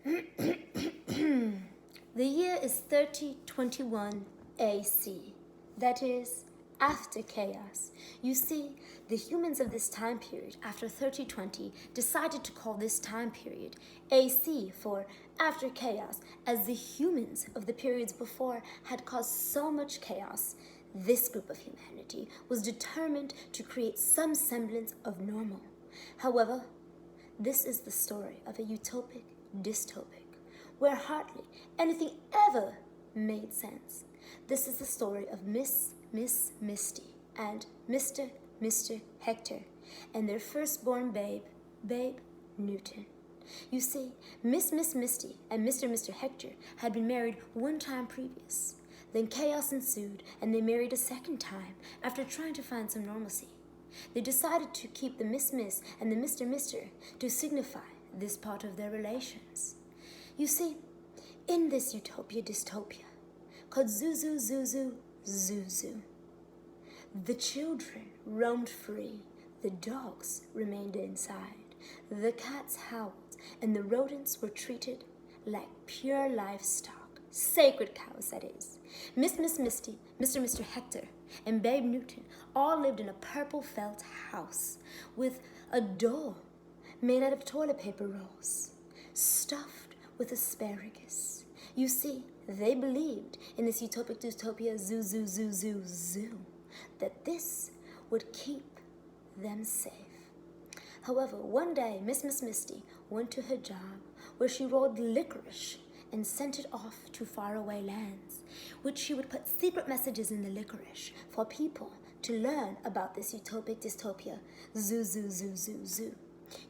The year is 3021 AC. That is, after chaos. You see, the humans of this time period, after 3020, decided to call this time period AC for after chaos, as the humans of the periods before had caused so much chaos. This group of humanity was determined to create some semblance of normal. However, this is the story of a utopic dystopic, where hardly anything ever made sense. This is the story of Miss Misty and Mr. Hector and their firstborn babe Newton. You see, Miss Misty and Mr. Hector had been married one time previous. Then chaos ensued, and they married a second time after trying to find some normalcy. They decided to keep the Miss and the Mr. to signify this part of their relations. You see, in this utopia dystopia, called Zuzu, the children roamed free, the dogs remained inside, the cats howled, and the rodents were treated like pure livestock, sacred cows, that is. Miss Misty, Mr. Hector, and Babe Newton all lived in a purple felt house with a door made out of toilet paper rolls, stuffed with asparagus. You see, they believed in this utopic dystopia zoo, that this would keep them safe. However, one day, Miss Misty went to her job where she rolled licorice and sent it off to faraway lands, which she would put secret messages in the licorice for people to learn about this utopic dystopia zoo.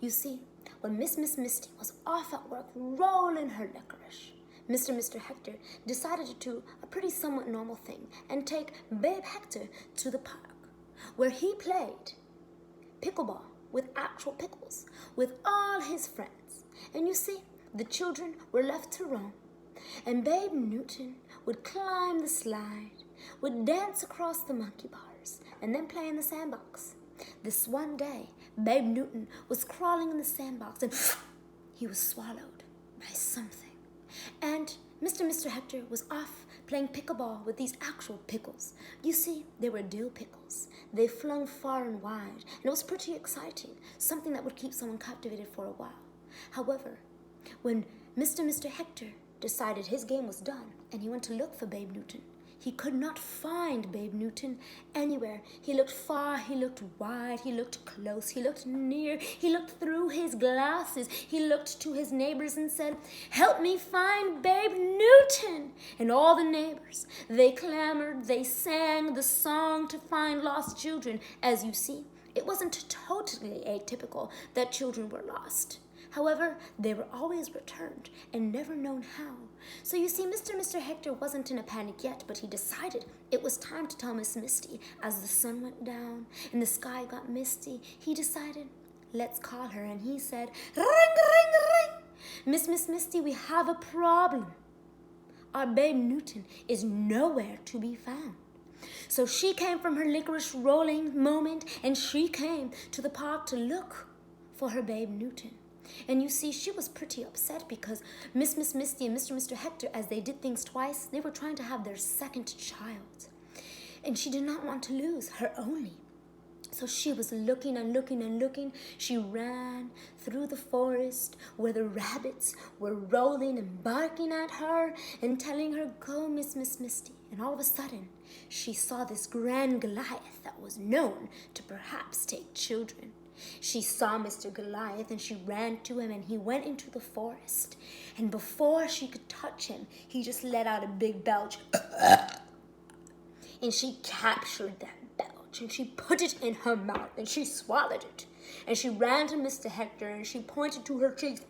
You see, when Miss Misty was off at work rolling her licorice, Mr. Hector decided to do a pretty somewhat normal thing and take Babe Hector to the park, where he played pickleball with actual pickles with all his friends. And you see, the children were left to roam, and Babe Newton would climb the slide, would dance across the monkey bars, and then play in the sandbox. This one day, Babe Newton was crawling in the sandbox, and he was swallowed by something. And Mr. Hector was off playing pickleball with these actual pickles. You see, they were dill pickles. They flung far and wide, and it was pretty exciting, something that would keep someone captivated for a while. However, when Mr. Hector decided his game was done and he went to look for Babe Newton, he could not find Babe Newton anywhere. He looked far, he looked wide, he looked close, he looked near, he looked through his glasses, he looked to his neighbors and said, "Help me find Babe Newton!" And all the neighbors, they clamored, they sang the song to find lost children. As you see, it wasn't totally atypical that children were lost. However, they were always returned and never known how. So you see, Mr. Hector wasn't in a panic yet, but he decided it was time to tell Miss Misty. As the sun went down and the sky got misty, he decided, let's call her. And he said, ring. Miss Misty, we have a problem. Our Babe Newton is nowhere to be found. So she came from her licorice rolling moment, and she came to the park to look for her Babe Newton. And you see, she was pretty upset because Miss Misty and Mr. Hector, as they did things twice, they were trying to have their second child. And she did not want to lose her only. So she was looking and looking. She ran through the forest where the rabbits were rolling and barking at her and telling her, "Go, Miss Misty." And all of a sudden, she saw this grand Goliath that was known to perhaps take children. She saw Mr. Goliath and she ran to him, and he went into the forest. And before she could touch him, he just let out a big belch. And she captured that belch and she put it in her mouth and she swallowed it. And she ran to Mr. Hector and she pointed to her cheeks.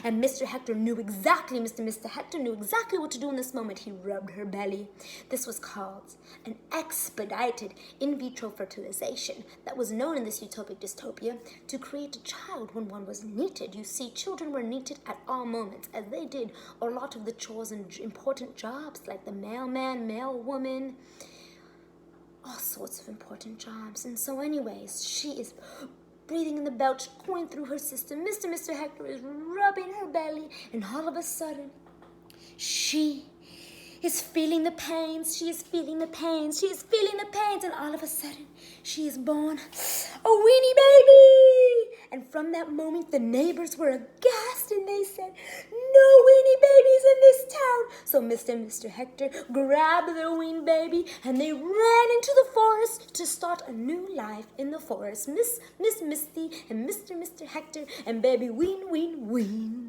And Mr. Hector knew exactly what to do in this moment. He rubbed her belly. This was called an expedited in vitro fertilization that was known in this utopic dystopia to create a child when one was needed. You see, children were needed at all moments, as they did a lot of the chores and important jobs like the mailman, mailwoman, all sorts of important jobs. And so anyways, she is breathing in the belch going through her system. Mr. Hector is rubbing her belly, and all of a sudden, she is feeling the pains. She is feeling the pains. She is feeling the pains, and all of a sudden, she is born a weenie baby. And from that moment, the neighbors were aghast, and they said, "No weenie babies in this town." So Mr. and Mr. Hector grabbed their wean baby, and they ran into the forest to start a new life in the forest. Miss Misty and Mr. Hector and baby ween.